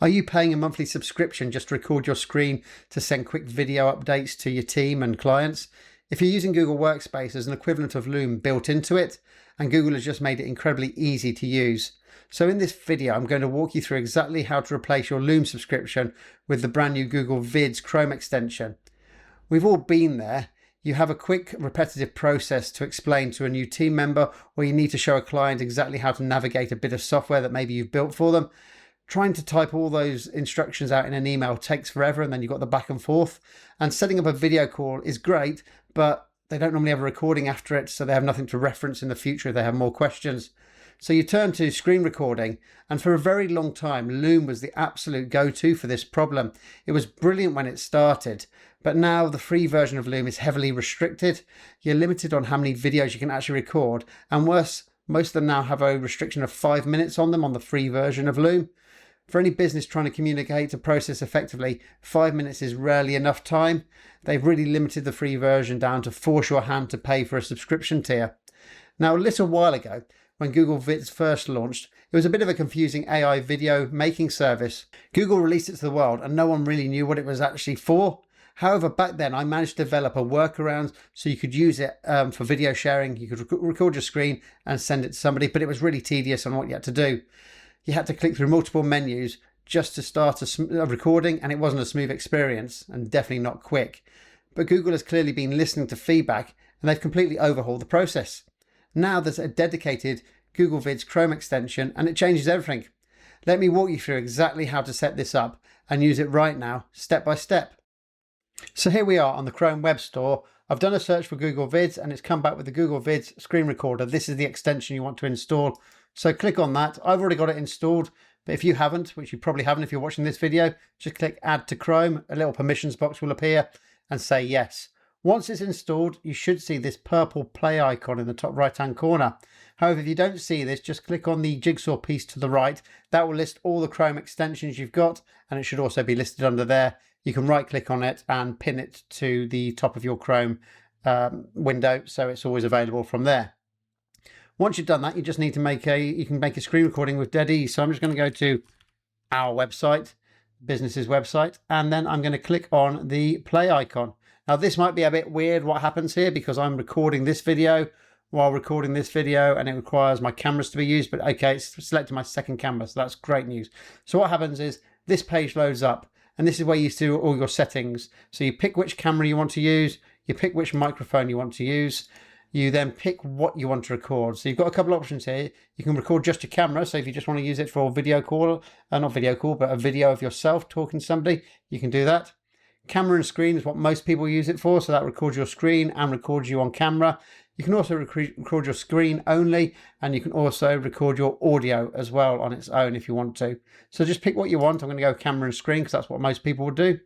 Are you paying a monthly subscription just to record your screen to send quick video updates to your team and clients? If you're using Google Workspace, there's an equivalent of Loom built into it, and Google has just made it incredibly easy to use. So in this video, I'm going to walk you through exactly how to replace your Loom subscription with the brand new Google Vids Chrome extension. We've all been there. You have a quick, repetitive process to explain to a new team member, or you need to show a client exactly how to navigate a bit of software that maybe you've built for them. Trying to type all those instructions out in an email takes forever, and then you've got the back and forth. And setting up a video call is great, but they don't normally have a recording after it, so they have nothing to reference in the future if they have more questions. So you turn to screen recording, and for a very long time, Loom was the absolute go-to for this problem. It was brilliant when it started, but now the free version of Loom is heavily restricted. You're limited on how many videos you can actually record, and worse, most of them now have a restriction of 5 minutes on them on the free version of Loom. For any business trying to communicate a process effectively, 5 minutes is rarely enough time. They've really limited the free version down to force your hand to pay for a subscription tier. Now, a little while ago, when Google Vids first launched, it was a bit of a confusing AI video making service. Google released it to the world and no one really knew what it was actually for. However, back then I managed to develop a workaround so you could use it for video sharing. You could record your screen and send it to somebody, but it was really tedious on what you had to do. You had to click through multiple menus just to start a recording, and it wasn't a smooth experience and definitely not quick. But Google has clearly been listening to feedback and they've completely overhauled the process. Now there's a dedicated Google Vids Chrome extension and it changes everything. Let me walk you through exactly how to set this up and use it right now, step by step. So here we are on the Chrome Web Store. I've done a search for Google Vids and it's come back with the Google Vids screen recorder. This is the extension you want to install. So click on that. I've already got it installed, but if you haven't, which you probably haven't if you're watching this video, just click Add to Chrome. A little permissions box will appear and say yes. Once it's installed, you should see this purple play icon in the top right-hand corner. However, if you don't see this, just click on the jigsaw piece to the right. That will list all the Chrome extensions you've got, and it should also be listed under there. You can right-click on it and pin it to the top of your Chrome window, so it's always available from there. Once you've done that, you just need to you can make a screen recording with dead ease. So I'm just going to go to our website, business's website, and then I'm going to click on the play icon. Now this might be a bit weird what happens here because I'm recording this video while recording this video and it requires my cameras to be used, but okay, it's selected my second camera, so that's great news. So what happens is this page loads up and this is where you do all your settings. So you pick which camera you want to use, you pick which microphone you want to use, you then pick what you want to record. So you've got a couple of options here. You can record just your camera. So if you just want to use it for a video call, not video call, but a video of yourself talking to somebody, you can do that. Camera and screen is what most people use it for. So that records your screen and records you on camera. You can also record your screen only, and you can also record your audio as well on its own if you want to. So just pick what you want. I'm going to go camera and screen because that's what most people would do.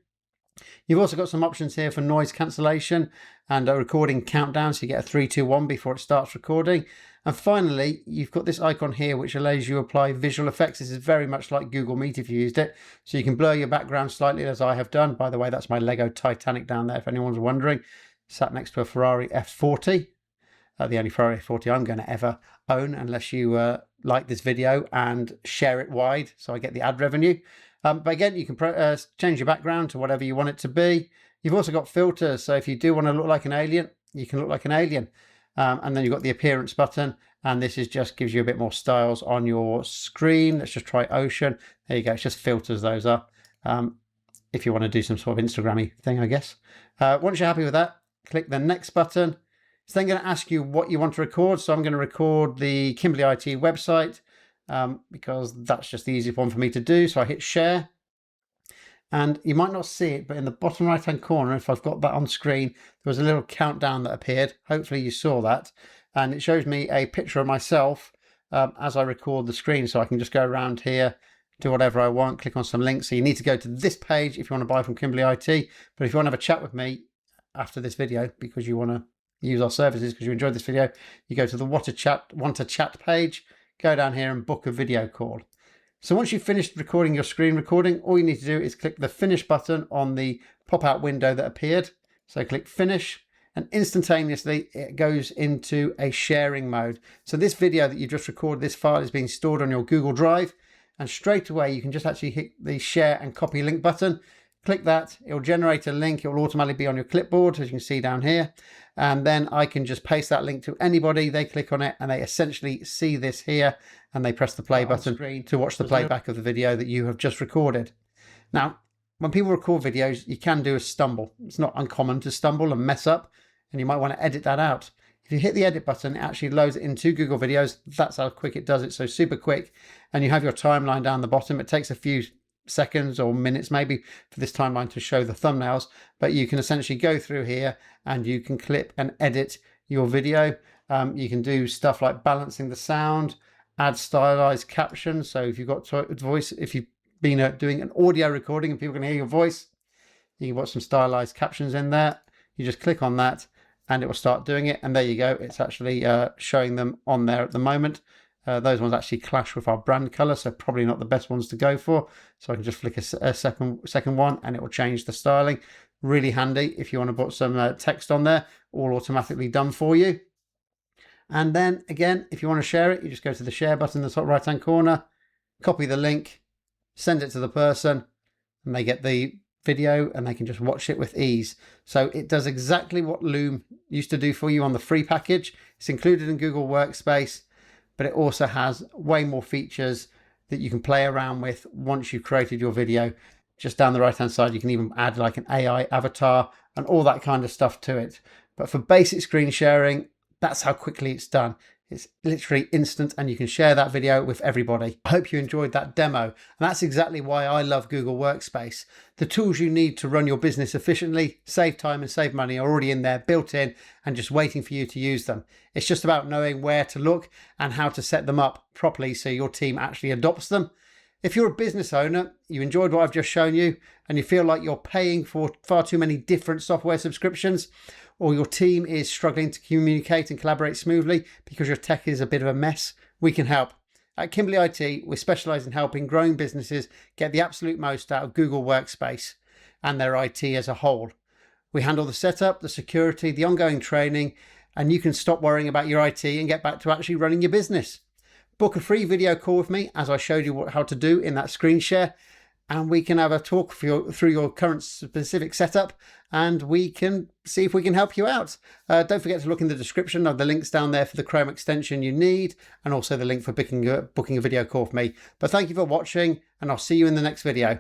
You've also got some options here for noise cancellation and a recording countdown, so you get a 3, 2, 1 before it starts recording. And finally, you've got this icon here which allows you to apply visual effects. This is very much like Google Meet if you used it. So you can blur your background slightly, as I have done. By the way, that's my Lego Titanic down there, if anyone's wondering. Sat next to a Ferrari F40. The only Ferrari F40 I'm going to ever own, unless you like this video and share it wide so I get the ad revenue. But again, you can change your background to whatever you want it to be. You've also got filters, so if you do want to look like an alien, you can look like an alien. And then you've got the appearance button, and this is just gives you a bit more styles on your screen. Let's just try ocean. There you go, it just filters those up. If you want to do some sort of Instagram-y thing, I guess. Once you're happy with that, click the next button. It's then going to ask you what you want to record. So I'm going to record the Kimbley IT website because that's just the easiest one for me to do. So I hit share. And you might not see it, but in the bottom right hand corner, if I've got that on screen, there was a little countdown that appeared. Hopefully you saw that. And it shows me a picture of myself as I record the screen. So I can just go around here, do whatever I want, click on some links. So you need to go to this page if you want to buy from Kimbley IT. But if you want to have a chat with me after this video because you want to use our services because you enjoyed this video, you go to the want to chat page, go down here and book a video call. So once you've finished recording your screen recording, all you need to do is click the finish button on the pop-out window that appeared. So click finish and instantaneously it goes into a sharing mode. So this video that you just recorded, this file is being stored on your Google Drive and straight away you can just actually hit the share and copy link button. Click that, it will generate a link. It will automatically be on your clipboard, as you can see down here. And then I can just paste that link to anybody. They click on it and they essentially see this here, and they press the play button to watch the playback of the video that you have just recorded. Now, when people record videos, you can do a stumble. It's not uncommon to stumble and mess up, and you might want to edit that out. If you hit the edit button, it actually loads it into Google Videos. That's how quick it does it, so super quick. And you have your timeline down the bottom. It takes a few seconds or minutes maybe for this timeline to show the thumbnails, but you can essentially go through here and you can clip and edit your video. You can do stuff like balancing the sound, add stylized captions. So if you've got voice, if you've been doing an audio recording and people can hear your voice, you can put some stylized captions in there. You just click on that and it will start doing it, and there you go. It's actually showing them on there at the moment. Those ones actually clash with our brand color, so probably not the best ones to go for. So I can just flick a second one and it will change the styling. Really handy if you want to put some text on there, all automatically done for you. And then again, if you want to share it, you just go to the share button in the top right hand corner, copy the link, send it to the person, and they get the video and they can just watch it with ease. So it does exactly what Loom used to do for you on the free package. It's included in Google Workspace, but it also has way more features that you can play around with once you've created your video. Just down the right hand side, you can even add like an AI avatar and all that kind of stuff to it. But for basic screen sharing, that's how quickly it's done. It's literally instant, and you can share that video with everybody. I hope you enjoyed that demo. And that's exactly why I love Google Workspace. The tools you need to run your business efficiently, save time and save money are already in there, built in, and just waiting for you to use them. It's just about knowing where to look and how to set them up properly so your team actually adopts them. If you're a business owner, you enjoyed what I've just shown you, and you feel like you're paying for far too many different software subscriptions, or your team is struggling to communicate and collaborate smoothly because your tech is a bit of a mess, we can help. At Kimbley IT, we specialise in helping growing businesses get the absolute most out of Google Workspace and their IT as a whole. We handle the setup, the security, the ongoing training, and you can stop worrying about your IT and get back to actually running your business. Book a free video call with me, as I showed you how to do in that screen share, and we can have a talk through your current specific setup, and we can see if we can help you out. Don't forget to look in the description of the links down there for the Chrome extension you need, and also the link for booking a video call with me. But thank you for watching, and I'll see you in the next video.